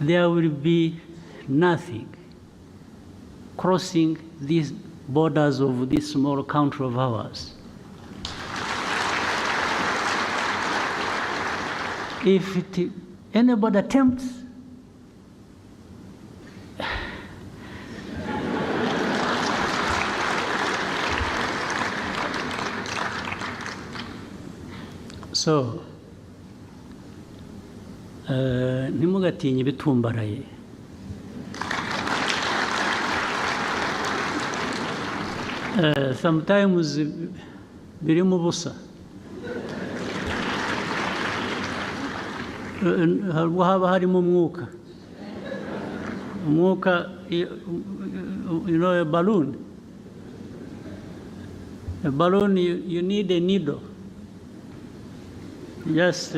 there will be nothing crossing these borders of this small country of ours. If anybody attempts, so ntimugatinye ibitumbarraye. Sometimes birimo ubusa. Haba harimo umwuka. Umwuka, you know, a balloon. A balloon, you need a needle. Just